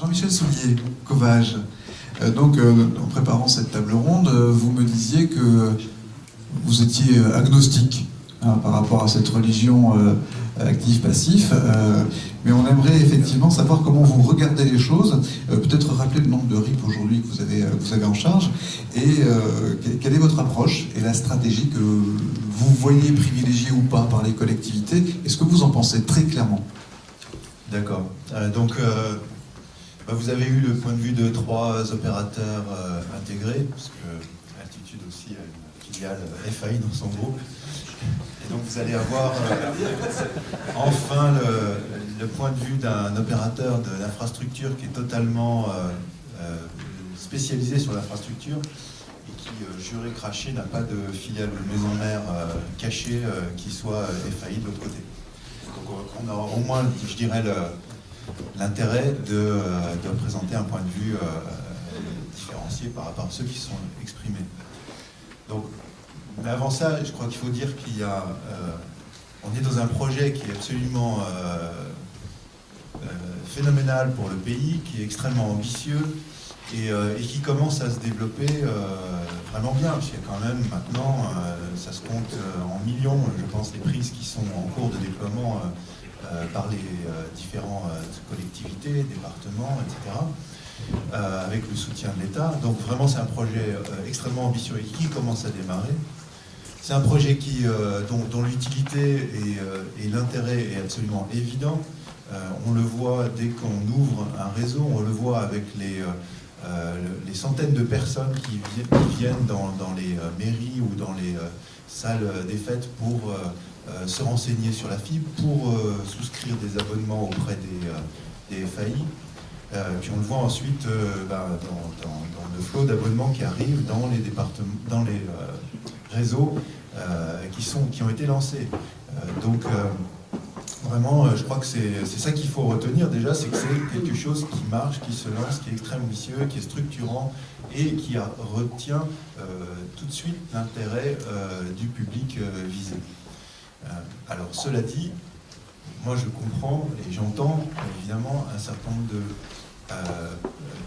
Jean-Michel Soulier, Covage. Donc, en préparant cette table ronde, vous me disiez que vous étiez agnostique par rapport à cette religion actif-passif, mais on aimerait effectivement savoir comment vous regardez les choses, peut-être rappeler le nombre de RIP aujourd'hui que vous avez en charge, et quelle est votre approche et la stratégie que vous voyez privilégiée ou pas par les collectivités. Est-ce que vous en pensez très clairement? D'accord. Vous avez eu le point de vue de 3 opérateurs intégrés, parce que Altitude aussi a une filiale FAI dans son groupe. Et donc vous allez avoir enfin le point de vue d'un opérateur de l'infrastructure qui est totalement spécialisé sur l'infrastructure et qui, juré craché, n'a pas de filiale ou de maison mère cachée qui soit FAI de l'autre côté. Donc on a au moins, je dirais, l'intérêt de présenter un point de vue différencié par rapport à ceux qui sont exprimés. Donc, mais avant ça, je crois qu'il faut dire on est dans un projet qui est absolument phénoménal pour le pays, qui est extrêmement ambitieux et qui commence à se développer vraiment bien, parce qu'il y a quand même maintenant, ça se compte en millions, je pense, les prises qui sont en cours de déploiement par les différentes collectivités, départements, etc., avec le soutien de l'État. Donc vraiment, c'est un projet extrêmement ambitieux et qui commence à démarrer. C'est un projet dont l'utilité et l'intérêt est absolument évident. On le voit dès qu'on ouvre un réseau, on le voit avec les centaines de personnes qui viennent dans les mairies ou dans les salles des fêtes pour se renseigner sur la fibre, pour souscrire des abonnements auprès des FAI. Puis on le voit ensuite dans le flot d'abonnements qui arrivent dans les départements, dans les réseaux qui ont été lancés. Donc vraiment, je crois que c'est ça qu'il faut retenir déjà, c'est que c'est quelque chose qui marche, qui se lance, qui est extrêmement ambitieux, qui est structurant et qui retient tout de suite l'intérêt du public visé. Alors cela dit, moi je comprends et j'entends évidemment un certain nombre de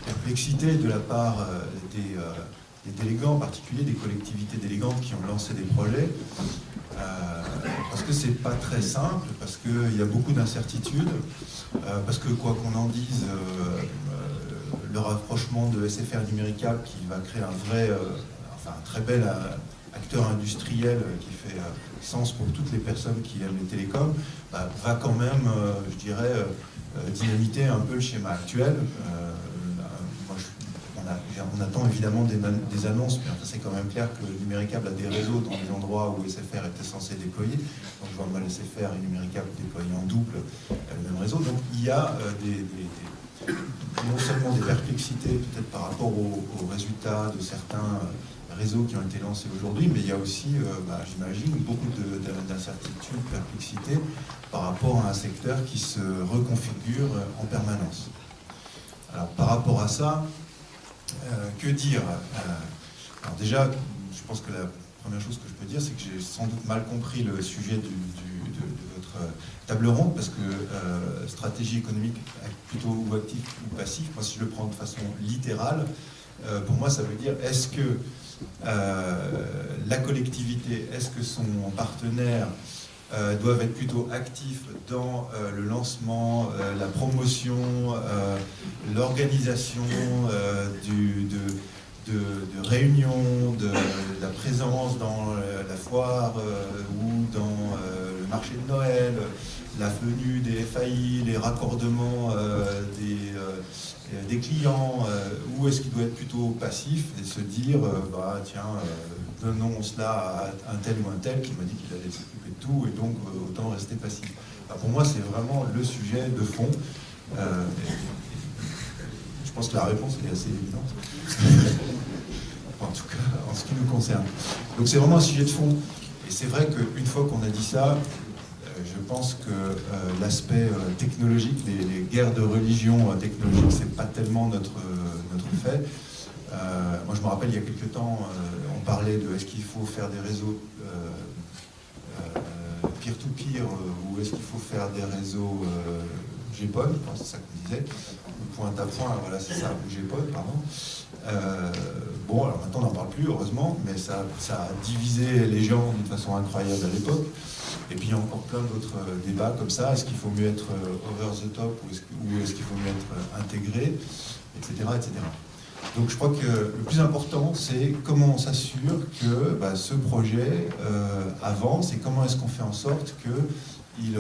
perplexités de la part des délégants, en particulier des collectivités délégantes qui ont lancé des projets, parce que c'est pas très simple, parce qu'il y a beaucoup d'incertitudes, parce que quoi qu'on en dise, le rapprochement de SFR et Numéricable qui va créer un très bel acteur industriel qui fait sens pour toutes les personnes qui aiment les télécoms, va quand même, je dirais, dynamiter un peu le schéma actuel. On attend évidemment des annonces, mais c'est quand même clair que Numéricable a des réseaux dans les endroits où SFR était censé déployer. Donc je vois mal SFR et Numéricable déployer en double le même réseau. Donc il y a non seulement des perplexités peut-être par rapport aux résultats de certains réseaux qui ont été lancés aujourd'hui, mais il y a aussi, j'imagine, beaucoup d'incertitudes, perplexités par rapport à un secteur qui se reconfigure en permanence. Alors par rapport à ça, que dire? Alors déjà, je pense que la première chose que je peux dire, c'est que j'ai sans doute mal compris le sujet de votre table ronde, parce que stratégie économique plutôt ou actif ou passif, moi si je le prends de façon littérale, pour moi ça veut dire est-ce que la collectivité, est-ce que son partenaire doivent être plutôt actifs dans le lancement, la promotion, l'organisation de réunions, de la présence dans la foire ou dans le marché de Noël, la venue des FAI, les raccordements des clients, ou est-ce qu'il doit être plutôt passif et se dire donnons cela à un tel ou un tel qui m'a dit qu'il allait s'occuper de tout et donc autant rester passif. Alors pour moi c'est vraiment le sujet de fond. Je pense que la réponse est assez évidente. En tout cas en ce qui nous concerne. Donc c'est vraiment un sujet de fond. Et c'est vrai qu'une fois qu'on a dit ça, je pense que l'aspect technologique, les guerres de religion technologique, c'est pas tellement notre fait. Moi je me rappelle il y a quelques temps, on parlait de est-ce qu'il faut faire des réseaux peer-to-peer ou est-ce qu'il faut faire des réseaux GPON, je pense que c'est ça qu'on disait, point à point, voilà, c'est ça, GPON, pardon. Bon, alors maintenant on n'en parle plus, heureusement, mais ça a divisé les gens d'une façon incroyable à l'époque. Et puis il y a encore plein d'autres débats comme ça. Est-ce qu'il faut mieux être over the top ou est-ce qu'il faut mieux être intégré, etc., etc. Donc je crois que le plus important, c'est comment on s'assure que ce projet avance et comment est-ce qu'on fait en sorte qu'il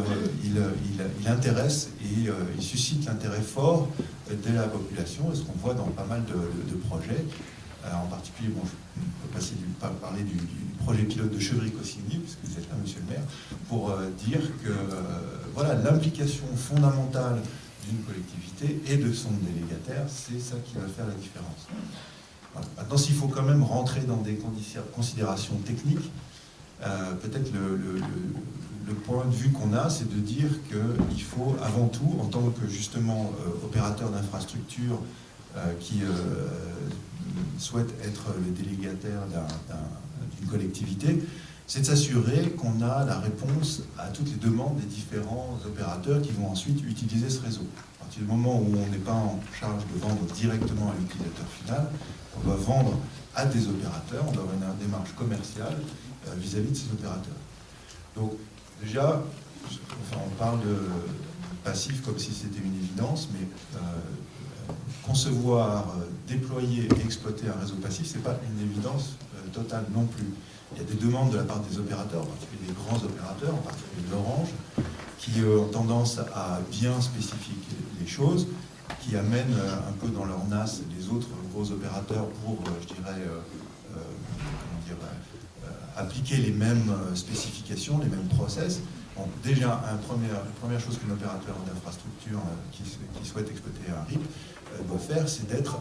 intéresse et il suscite l'intérêt fort de la population. Et ce qu'on voit dans pas mal de projets. En particulier, bon, je peux parler du projet pilote de Chevry-Cossigny, puisque vous êtes là, monsieur le maire, pour dire que voilà, l'implication fondamentale d'une collectivité et de son délégataire, c'est ça qui va faire la différence. Voilà. Maintenant, s'il faut quand même rentrer dans des considérations techniques, peut-être le point de vue qu'on a, c'est de dire qu'il faut avant tout, en tant que justement opérateur d'infrastructure qui souhaite être le délégataire d'une collectivité, c'est de s'assurer qu'on a la réponse à toutes les demandes des différents opérateurs qui vont ensuite utiliser ce réseau. À partir du moment où on n'est pas en charge de vendre directement à l'utilisateur final, on doit vendre à des opérateurs, on doit avoir une démarche commerciale vis-à-vis de ces opérateurs. Donc déjà, on parle de passif comme si c'était une évidence, mais concevoir, déployer et exploiter un réseau passif, ce n'est pas une évidence totale non plus. Il y a des demandes de la part des opérateurs, en particulier des grands opérateurs, en particulier l'Orange, qui ont tendance à bien spécifier les choses, qui amènent un peu dans leur nasse les autres gros opérateurs pour, je dirais, appliquer les mêmes spécifications, les mêmes process. Bon, déjà, la première chose qu'un opérateur d'infrastructure qui souhaite exploiter un RIP doit faire, c'est d'être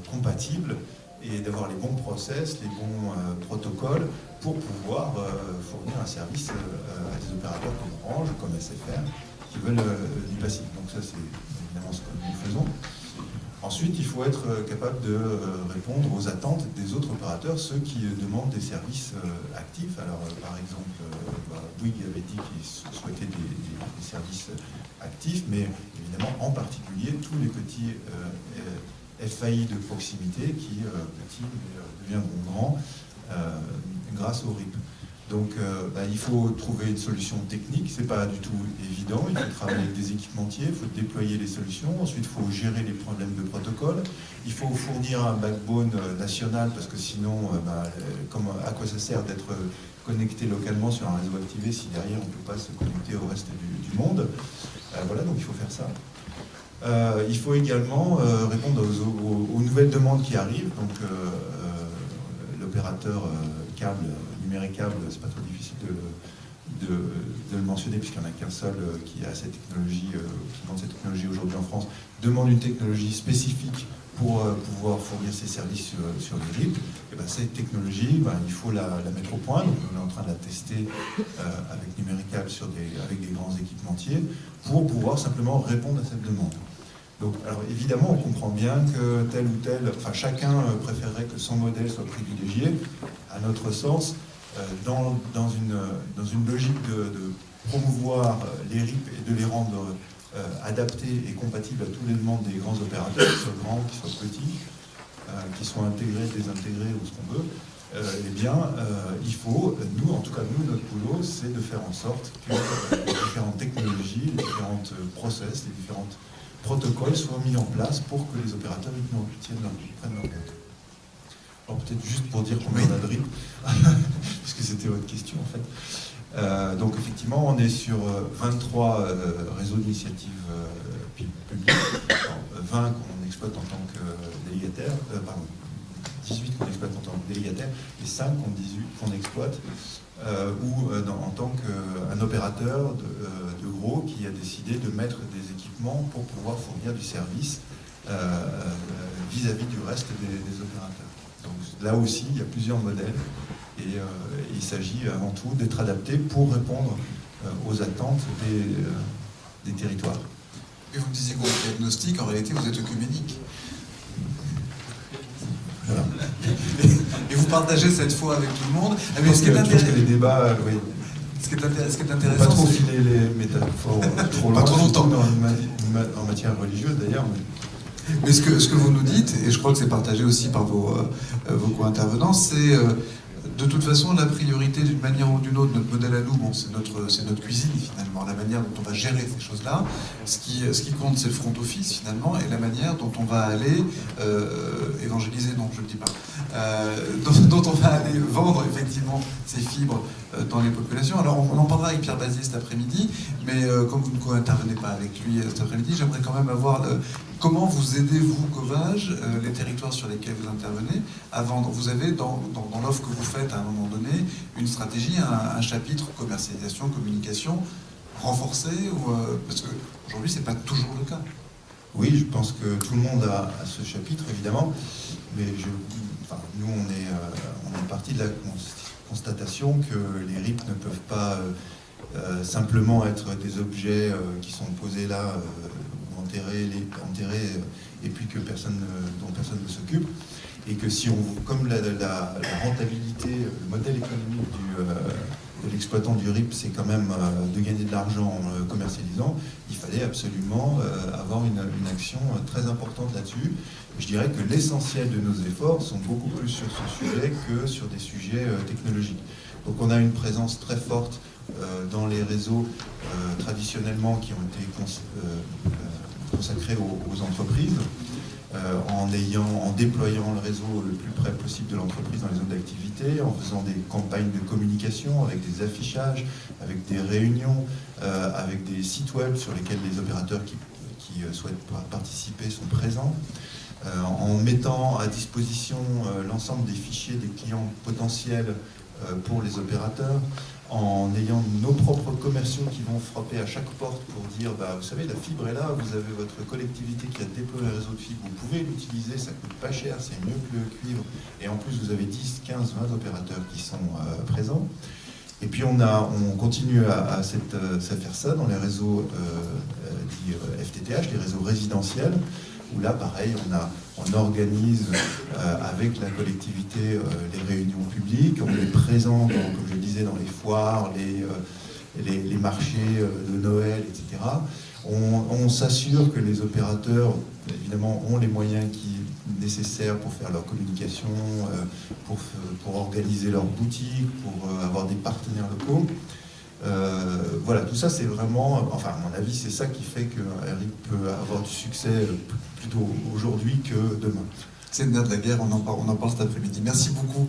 compatible et d'avoir les bons process, les bons protocoles pour pouvoir fournir un service à des opérateurs comme Orange, comme SFR, qui veulent du passif. Donc ça, c'est évidemment ce que nous faisons. Ensuite, il faut être capable de répondre aux attentes des autres opérateurs, ceux qui demandent des services actifs. Alors, par exemple, Bouygues avait dit qu'il souhaitait des services actifs, mais évidemment, en particulier, tous les petits FAI de proximité qui, petits, deviendront grands grâce au RIP. Donc il faut trouver une solution technique, c'est pas du tout évident, il faut travailler avec des équipementiers, il faut déployer les solutions, ensuite il faut gérer les problèmes de protocole, il faut fournir un backbone national parce que sinon, à quoi ça sert d'être connecté localement sur un réseau activé si derrière on ne peut pas se connecter au reste du monde. Voilà, donc il faut faire ça. Il faut également répondre aux nouvelles demandes qui arrivent, donc l'opérateur câble, numérique câble, c'est pas trop difficile de le mentionner puisqu'il n'y en a qu'un seul qui a cette technologie, qui vend cette technologie aujourd'hui en France, demande une technologie spécifique pour pouvoir fournir ses services sur les RIP. Et cette technologie, il faut la mettre au point. Donc on est en train de la tester avec Numéricable avec des grands équipementiers pour pouvoir simplement répondre à cette demande. Donc, alors évidemment, on comprend bien que tel ou tel, chacun préférerait que son modèle soit privilégié. À notre sens, dans une logique de promouvoir les RIP et de les rendre adaptés et compatibles à toutes les demandes des grands opérateurs, qu'ils soient grands, qu'ils soient petits, qu'ils soient intégrés, désintégrés ou ce qu'on veut, il faut, notre boulot, c'est de faire en sorte que les différentes technologies, les différentes process, les différentes protocoles soient mis en place pour que les opérateurs prennent leur compte. Alors peut-être juste pour dire combien on a de RIP, puisque c'était votre question en fait. Donc effectivement, on est sur 23 réseaux d'initiatives publiques, 20 qu'on exploite en tant que délégataire, 18 qu'on exploite en tant que délégataire, et 5 qu'on exploite en tant qu'un opérateur de gros qui a décidé de mettre des équipements pour pouvoir fournir du service vis-à-vis du reste des opérateurs. Donc là aussi, il y a plusieurs modèles et il s'agit avant tout d'être adapté pour répondre aux attentes des territoires. Et vous me disiez que vous êtes agnostique, en réalité vous êtes œcuménique. Voilà. Et vous partagez cette foi avec tout le monde. Mais ce qui est intéressant, les débats, oui. Ce qui est Pas intéressant, trop c'est... filer les métaphores trop loin, Pas trop longtemps. en matière religieuse d'ailleurs. Mais ce que vous nous dites, et je crois que c'est partagé aussi par vos co-intervenants, c'est de toute façon la priorité d'une manière ou d'une autre. Notre modèle à nous, bon, c'est notre cuisine finalement, la manière dont on va gérer ces choses-là. Ce qui compte, c'est le front office finalement, et la manière dont on va aller évangéliser, non, je ne le dis pas, dont on va aller vendre effectivement ces fibres dans les populations. Alors on en parlera avec Pierre Bazier cet après-midi, mais comme vous ne co-intervenez pas avec lui cet après-midi, j'aimerais quand même avoir comment vous aidez, vous, Covage, les territoires sur lesquels vous intervenez, à vendre. Vous avez dans l'offre que vous faites à un moment donné une stratégie, un chapitre commercialisation, communication renforcé, parce qu'aujourd'hui c'est pas toujours le cas. Oui, je pense que tout le monde a ce chapitre évidemment, mais nous on est parti de la constatation que les RIP ne peuvent pas simplement être des objets qui sont posés là, enterrés, et puis dont personne ne s'occupe. Et que si comme la rentabilité, le modèle économique de l'exploitant du RIP, c'est quand même de gagner de l'argent en commercialisant, il fallait absolument avoir une action très importante là-dessus. Je dirais que l'essentiel de nos efforts sont beaucoup plus sur ce sujet que sur des sujets technologiques. Donc on a une présence très forte dans les réseaux traditionnellement qui ont été consacrés aux entreprises, en déployant le réseau le plus près possible de l'entreprise dans les zones d'activité, en faisant des campagnes de communication avec des affichages, avec des réunions, avec des sites web sur lesquels les opérateurs qui souhaitent participer sont présents, en mettant à disposition l'ensemble des fichiers des clients potentiels pour les opérateurs, en ayant nos propres commerciaux qui vont frapper à chaque porte pour dire vous savez, la fibre est là, vous avez votre collectivité qui a déployé un réseau de fibre, vous pouvez l'utiliser, ça coûte pas cher, c'est mieux que le cuivre, et en plus vous avez 10, 15, 20 opérateurs qui sont présents. Et puis on continue à faire ça dans les réseaux dits FTTH, les réseaux résidentiels, où là pareil on organise avec la collectivité les réunions publiques, on est présent, comme je le disais, dans les foires, les marchés de Noël, etc. On s'assure que les opérateurs, évidemment, ont les moyens nécessaires pour faire leur communication, pour organiser leurs boutiques, pour avoir des partenaires locaux. Voilà, tout ça c'est vraiment, enfin à mon avis, c'est ça qui fait que RIP peut avoir du succès plutôt aujourd'hui que demain. C'est le nerf de la guerre, on en parle cet après-midi. Merci beaucoup.